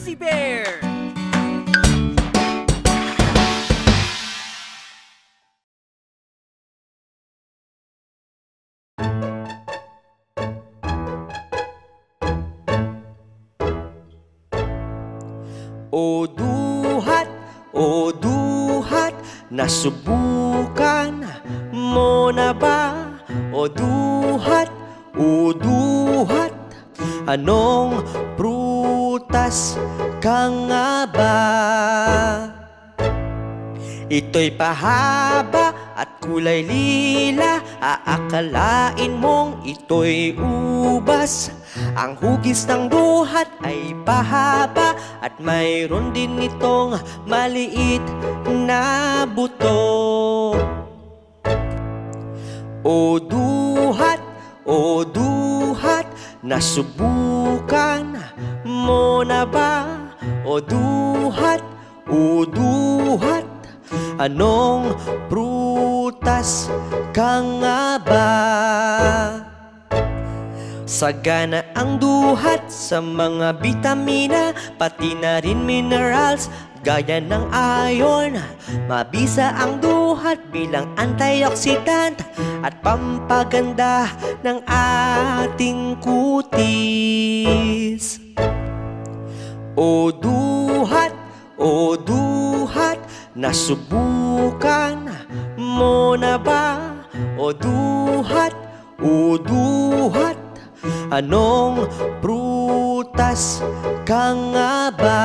Fuzzy Bear! O duhat, nasubukan mo na ba? O duhat, anong prutas ka nga ba? Ito'y pahaba at kulay lila, aakalain mong ito'y ubas. Ang hugis ng duhat ay pahaba at mayroon din itong maliit na buto. O duhat, nasubukan mo na ba? O duhat, anong prutas ka nga ba? Sagana ang duhat sa mga bitamina, pati na rin minerals gaya ng iron. Mabisa ang duhat bilang antioxidant at pampaganda ng ating kutis. O duhat, nasubukan mo na ba? O duhat, anong prutas ka nga ba?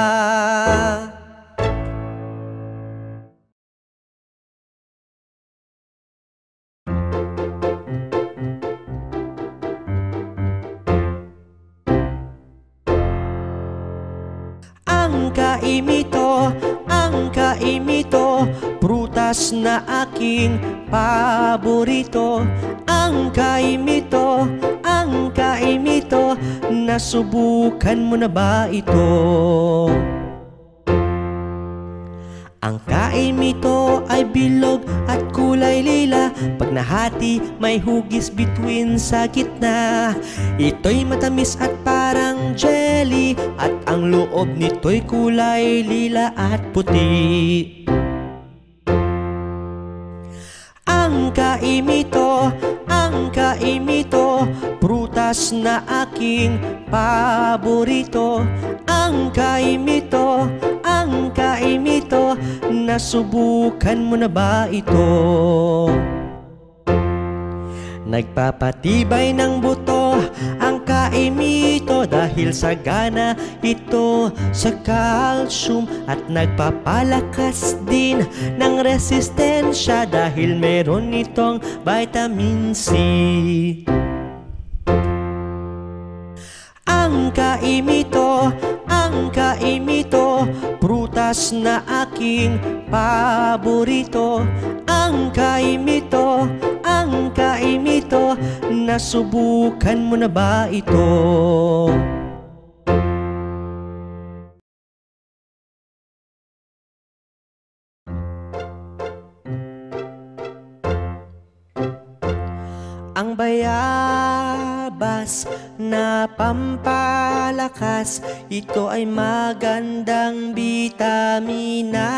Ang kaimito, prutas na aking paborito. Ang kaimito, nasubukan mo na ba ito? Ang kaimito ay bilog at kulay lila, pag nahati may hugis between sa gitna. Ito'y matamis at parang jelly, at ang loob nito'y kulay lila at puti. Ang kaimito, prutas na aking paborito. Ang kaimito, nasubukan mo na ba ito? Nagpapatibay ng buto ang kaimito dahil sagana ito sa calcium, at nagpapalakas din ng resistensya dahil meron itong vitamin C. Ang kaimito, prutas na aking paborito. Ang kaimito, nasubukan mo na ba ito? Ang bayabas na pampalakas, ito ay magandang bitamina.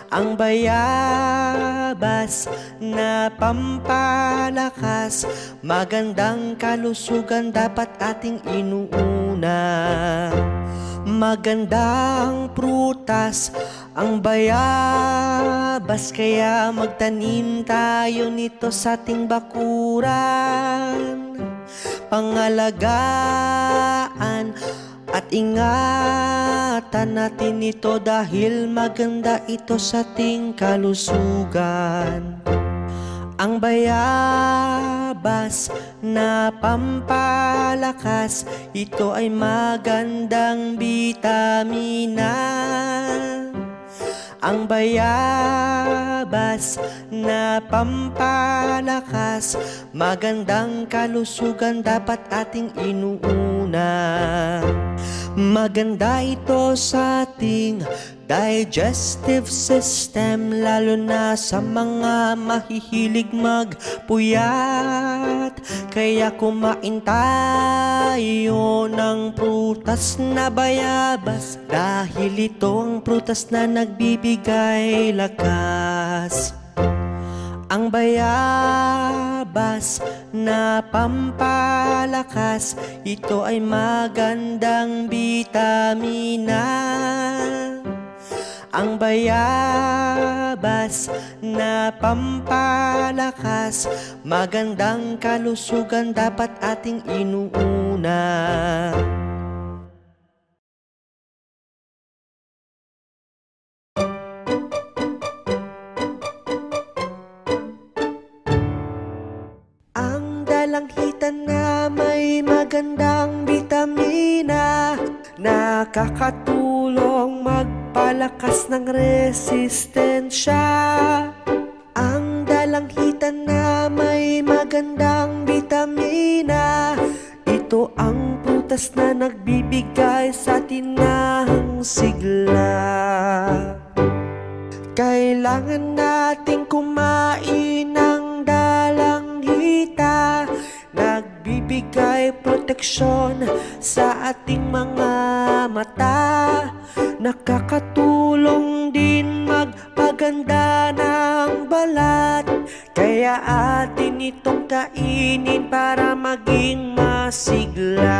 Ang bayabas na pampalakas, magandang kalusugan dapat ating inuuna. Magandang prutas ang bayabas, kaya magtanim tayo nito sa ating bakuran. Pangalagaan at ingatan natin ito dahil maganda ito sa ating kalusugan. Ang bayabas na pampalakas, ito ay magandang bitamina. Ang bayabas na pampalakas, magandang kalusugan dapat ating inuuna. inuuna. Maganda ito sa ating digestive system, lalo na sa mga mahihilig magpuyat. Kaya kumain tayo ng prutas na bayabas, dahil ito ang prutas na nagbibigay lakas. Ang bayabas na pampalakas, ito ay magandang bitamina. Ang bayabas na pampalakas, magandang kalusugan dapat ating inuuna. Langhitan na may magandang bitamina, nakakatulong magpalakas ng resistensya. Ang dalanghitan na may magandang bitamina, ito ang prutas na nagbibigay sa atin ng sigla. Kailangan nating kumain ng dalanghita, nagbibigay proteksyon sa ating mga mata. Nakakatulong din magpaganda ng balat, kaya atin itong kainin para maging masigla.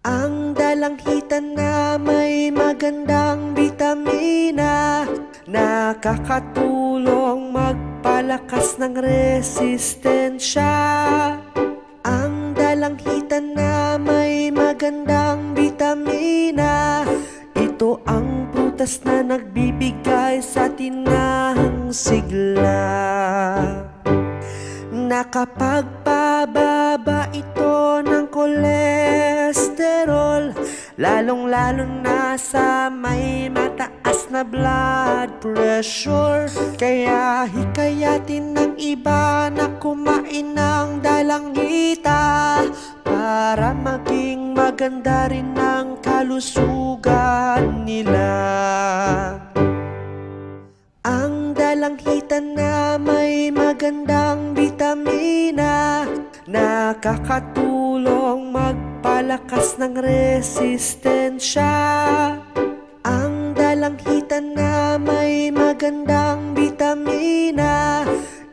Ang dalanghitan na may magandang bitamina, nakakatulong magpalakas ng resistensya. Ang dalanghitan na may magandang bitamina, ito ang prutas na nagbibigay sa atin ng sigla. Nakapagpababa ito ng kolesterol, lalong-lalo na sa may mataas na blood pressure. Kaya hikayatin ng iba na kumain ng dalanghita, para maging maganda rin ang kalusugan nila. Ang dalanghitan na may magandang bitamina, nakakatulong magpalakas ng resistensya. Ang dalanghitan na may magandang bitamina,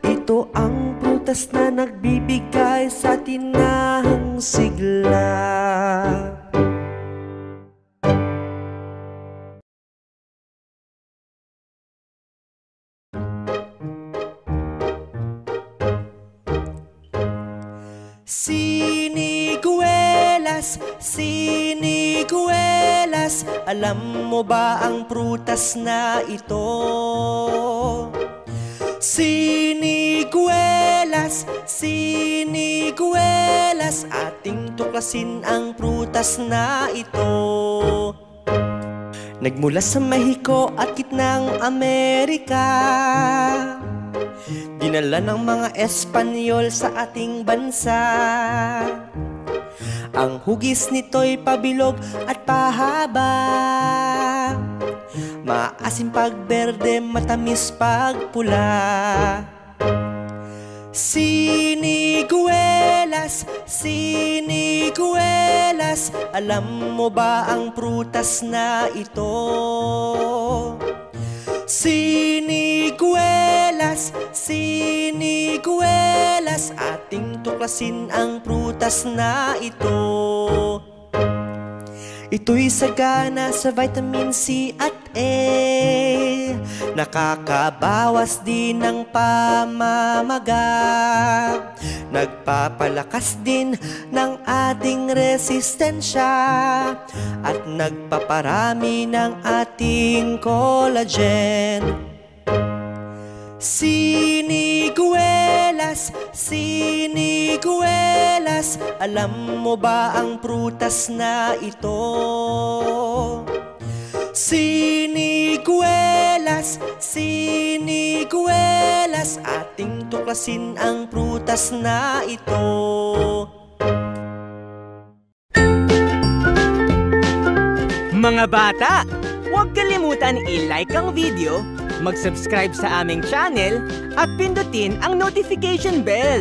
ito ang prutas na nagbibigay sa atin ng sigla. Siniguelas, siniguelas, alam mo ba ang prutas na ito? Siniguelas, siniguelas, ating tuklasin ang prutas na ito. Nagmula sa Mexico at gitnang Amerika, dinala ng mga Espanyol sa ating bansa. Ang hugis nito'y pabilog at pahaba, maasim pag berde, matamis pag pula. Siniguelas, siniguelas, alam mo ba ang prutas na ito? Siniguelas, siniguelas, ating tuklasin ang prutas na ito. Ito'y sagana sa vitamin C at A, nakakabawas din ng pamamaga, nagpapalakas din ng ating resistensya, at nagpaparami ng ating collagen. Siniguelas, siniguelas, alam mo ba ang prutas na ito? Siniguelas, siniguelas, ating tuklasin ang prutas na ito. Mga bata, huwag kalimutan i-like ang video, mag-subscribe sa aming channel, at pindutin ang notification bell.